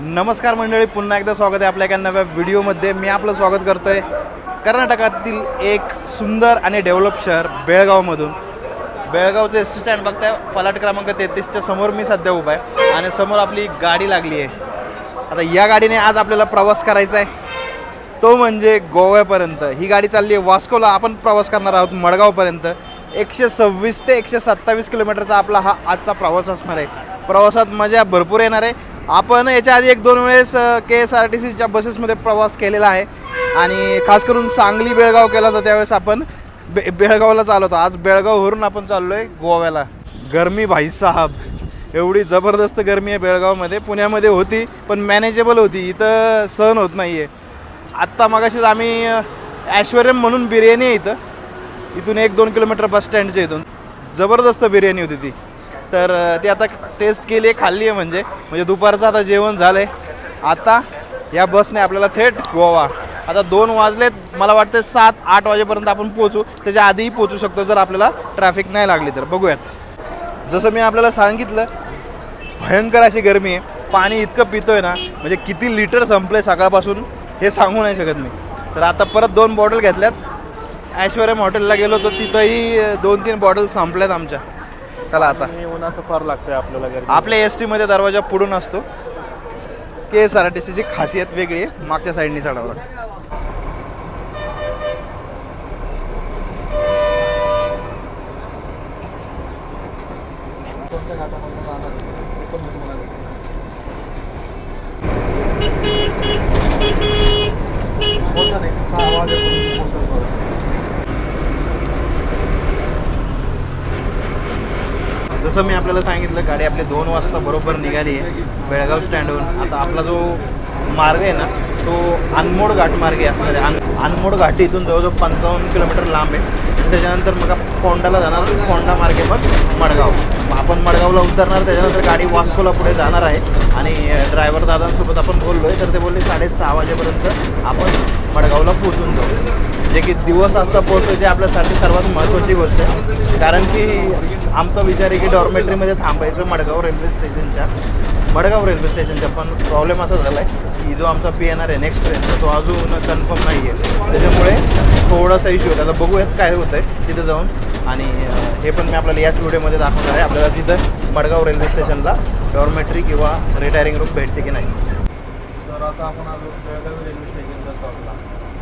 नमस्कार मंडळी, पुन्हा एकदा स्वागत आहे आपल्या एका नव्या व्हिडिओमध्ये. मी आपलं स्वागत करतो आहे कर्नाटकातील एक सुंदर आणि डेव्हलप शहर बेळगावमधून. बेळगावचं एस टी स्टँड बघताय, फलाट क्रमांक 33च्या समोर मी सध्या उभा आहे आणि समोर आपली गाडी लागली आहे. आता या गाडीने आज आपल्याला प्रवास करायचा आहे, तो म्हणजे गोव्यापर्यंत. ही गाडी चालली आहे वास्कोला, आपण प्रवास करणार आहोत मडगावपर्यंत. 126 ते 127 किलोमीटरचा आपला हा आजचा प्रवास असणार आहे. प्रवासात मजा भरपूर येणार आहे. आपण याच्या आधी 1-2 वेळेस KSRTCच्या बसेसमध्ये प्रवास केलेला आहे आणि खास करून सांगली बेळगाव केला होता, त्यावेळेस आपण बेळगावला चाललो होतो. आज बेळगाववरून आपण चाललो आहे गोव्याला. गरमी भाई साहब, एवढी जबरदस्त गरमी आहे बेळगावमध्ये. पुण्यामध्ये होती पण मॅनेजेबल होती, इथं सहन होत नाही आहे. आत्ता मगाशीच आम्ही ऐश्वर्यम म्हणून बिर्याणी आहे इथून 1-2 किलोमीटर बस स्टँडच्या इथून. जबरदस्त बिर्याणी होती ती, तर ती आता टेस्ट केली आहे, खाल्ली आहे. म्हणजे दुपारचं आता जेवण झालं आहे. आता या बसने आपल्याला थेट गोवा. आता 2 वाजलेत, मला वाटतं 7-8 वाजेपर्यंत आपण पोहोचू. त्याच्या आधीही पोहोचू शकतो जर आपल्याला ट्रॅफिक नाही लागली तर. बघूयात. जसं मी आपल्याला सांगितलं, भयंकर अशी गरमी आहे. पाणी इतकं पितोय ना, म्हणजे किती लिटर संपलं आहे सकाळपासून हे सांगू नाही शकत मी. तर आता परत 2 बॉटल घेतल्यात. ऐश्वर्यम हॉटेलला गेलो तर तिथंही 2-3 बॉटल संपल्यात आमच्या. चला आता. उन्हाचं फार लागतंय आपल्याला घरी. आपल्या एस टीमध्ये दरवाजा पुढून असतो. KSRTCची खासियत वेगळी आहे, मागच्या साईडनी चढावं लागतं. जसं मी आपल्याला सांगितलं, गाडी आपली 2 वाजता बरोबर निघाली आहे बेळगाव स्टँडवरून. आता आपला जो मार्ग आहे ना, तो अनमोड घाट मार्ग आहे असणार आहे. अनमोड घाटी इथून जवळजवळ 55 किलोमीटर लांब आहे. त्याच्यानंतर मग फोंडाला जाणार, फोंडा मार्गे मग मडगाव. आपण मडगावला उतरणार, त्याच्यानंतर गाडी वास्कोला पुढे जाणार आहे. आणि ड्रायव्हर दादांसोबत आपण बोललो आहे, तर ते बोलले 6:30 वाजेपर्यंत आपण मडगावला पोहोचून जाऊ. जे की दिवस असता पोहोचतो, जे आपल्यासाठी सर्वात महत्त्वाची गोष्ट आहे. कारण की आमचा विचार आहे की डॉर्मेटरीमध्ये थांबायचं मडगाव रेल्वे स्टेशनच्या. पण प्रॉब्लेम असा झाला आहे की जो आमचा PNR आहे नेक्स्ट ट्रेनचा, तो अजून कन्फर्म नाही आहे. त्याच्यामुळे थोडासा इश्यू होता. आता बघूयात काय होतं आहे तिथं जाऊन. आणि हे पण मी आपल्याला याच व्हिडिओमध्ये दाखवणार आहे, आपल्याला तिथं मडगाव रेल्वे स्टेशनला डॉर्मेटरी किंवा रिटायरिंग रूम भेटते की नाही. तर आता आपण आलो बेळगावी रेल्वे स्टेशनच्या स्टॉपला.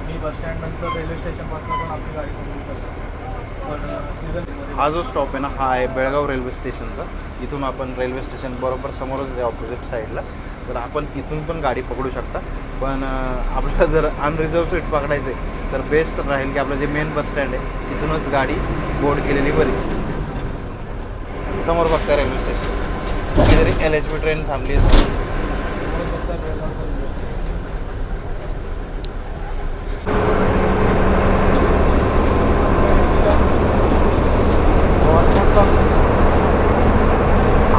मी बस स्टँड नंतर रेल्वे स्टेशनपासून पण आपली गाडी पकडू शकतो. पण सीझनमध्ये हा जो स्टॉप आहे ना, हा आहे बेळगाव रेल्वे स्टेशनचा. इथून आपण रेल्वे स्टेशन बरोबर समोरच आहे ऑपोजिट साईडला. तर आपण इथून पण गाडी पकडू शकता. पण आपल्याला जर अनरिझर्व सीट पकडायचं आहे तर बेस्ट राहील की आपलं जे मेन बस स्टँड आहे तिथूनच गाडी बोर्ड केलेली बरी. समोर बघता रेल्वे स्टेशन, कितीतरी LHB ट्रेन थांबली आहे.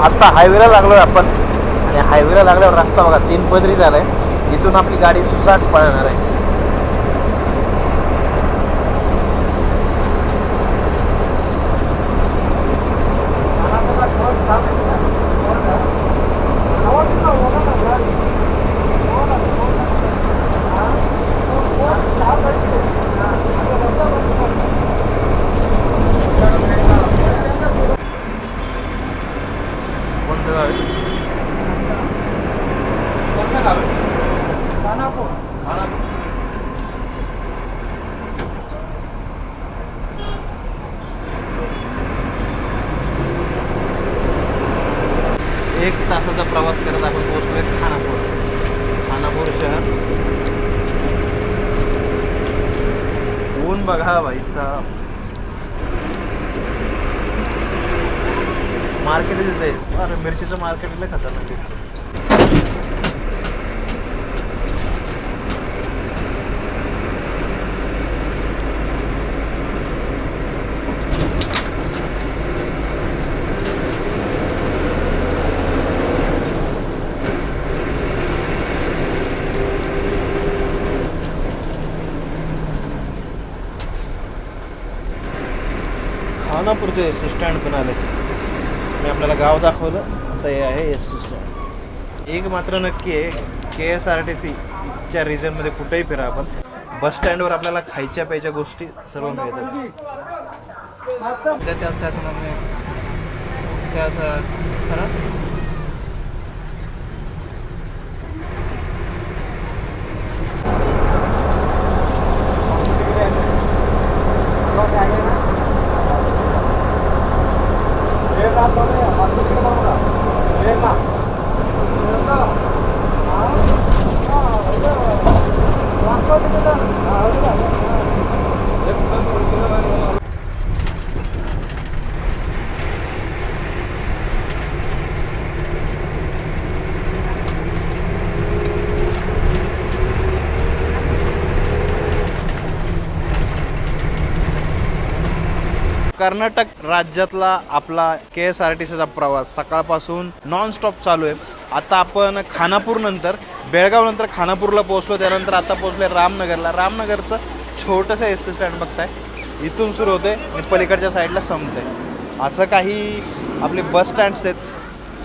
आता हायवेला लागलो आहे आपण, आणि हायवेला लागल्यावर रस्ता बघा 3 पदरी झाला आहे. इथून आपली गाडी सुसाट पळणार आहे. एक तासाचा प्रवास करत आपण पोहोचलोय खानापूर शहर. ऊन बघा भाई साहब. मार्केट इथे, अरे मिरचीचं मार्केट लय खतरनाक दिसतं. खानापूरचं एस टी स्टँड पण आले. मी आपल्याला गाव दाखवलं, आता हे आहे एस टी स्टँड. एक मात्र नक्की आहे, KSRTCच्या रिजनमध्ये कुठेही फिरा आपण, बस स्टँडवर आपल्याला खायच्या प्यायच्या गोष्टी सर्व मिळतात. कर्नाटक राज्यातला आपला KSRTCचा प्रवास सकाळपासून नॉन स्टॉप चालू आहे. आता आपण खानापूर नंतर, बेळगाव नंतर खानापूरला पोहोचलो. त्यानंतर आता पोहोचले रामनगरला. रामनगरचं छोटंसं एस टी स्टँड बघताय, इथून सुरू होते आणि पलीकडच्या साईडला संपते. असं काही आपले बस स्टँड्स आहेत,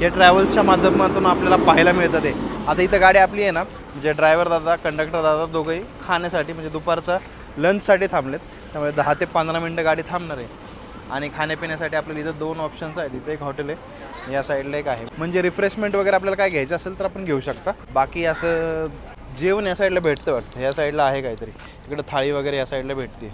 हे ट्रॅव्हल्सच्या माध्यमातून आपल्याला पाहायला मिळतात. ते आता इथं गाडी आपली आहे ना, म्हणजे ड्रायव्हर दादा, कंडक्टर दादा दोघंही खाण्यासाठी म्हणजे दुपारचा लंचसाठी थांबलेत. त्यामुळे 10 ते 15 मिनटं गाडी थांबणार आहे. आणि खाण्यापिण्यासाठी आपल्याला इथं 2 ऑप्शन्स आहेत. इथे एक हॉटेल आहे, या साईडला एक आहे. म्हणजे रिफ्रेशमेंट वगैरे आपल्याला काय घ्यायचं असेल तर आपण घेऊ शकता. बाकी असं जेवण या साईडला भेटतं वाटतं, या साईडला आहे काहीतरी. इकडं थाळी वगैरे या साईडला भेटते.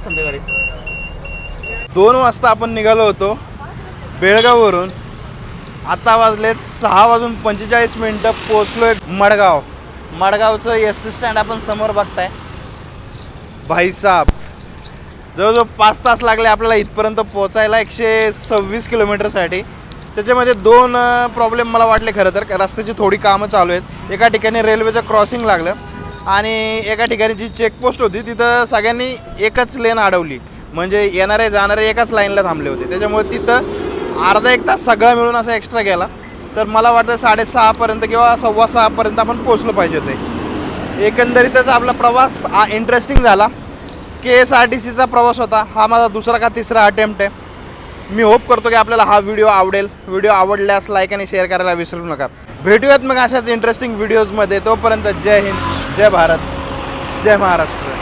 संध्याकाळी 2 वाजता आपण निघालो होतो बेळगाववरून. आता वाजलेत 6:45 पोचलोय मडगाव. मडगावचं एस टी स्टँड आपण समोर बघताय. भाईसाब जवळजवळ 5 तास लागले आपल्याला इथपर्यंत पोचायला 126 किलोमीटरसाठी. त्याच्यामध्ये दोन प्रॉब्लेम मला वाटले खरं तर. रस्त्याची थोडी कामं चालू आहेत. एका ठिकाणी रेल्वेचं क्रॉसिंग लागलं आणि एका ठिकाणी जी चेकपोस्ट होती तिथं सगळ्यांनी एकच लेन अडवली, म्हणजे येणारे जाणारे एकाच लाईनला थांबले होते. त्याच्यामुळे तिथं अर्धा एक तास सगळा मिळून असा एक्स्ट्रा गेला. तर मला वाटतं 6:30पर्यंत किंवा 6:15पर्यंत आपण पोचलो पाहिजे होते. एकंदरीतच आपला प्रवास इंटरेस्टिंग झाला. KSRTCचा प्रवास होता. हा माझा दुसरा का तिसरा अटेम्प्ट आहे. मी होप करतो की आपल्याला हा व्हिडिओ आवडेल. व्हिडिओ आवडल्यास लाईक आणि शेअर करायला विसरू नका. भेटूयात मग अशाच इंटरेस्टिंग व्हिडिओजमध्ये. तोपर्यंत जय हिंद, जय भारत, जय महाराष्ट्र.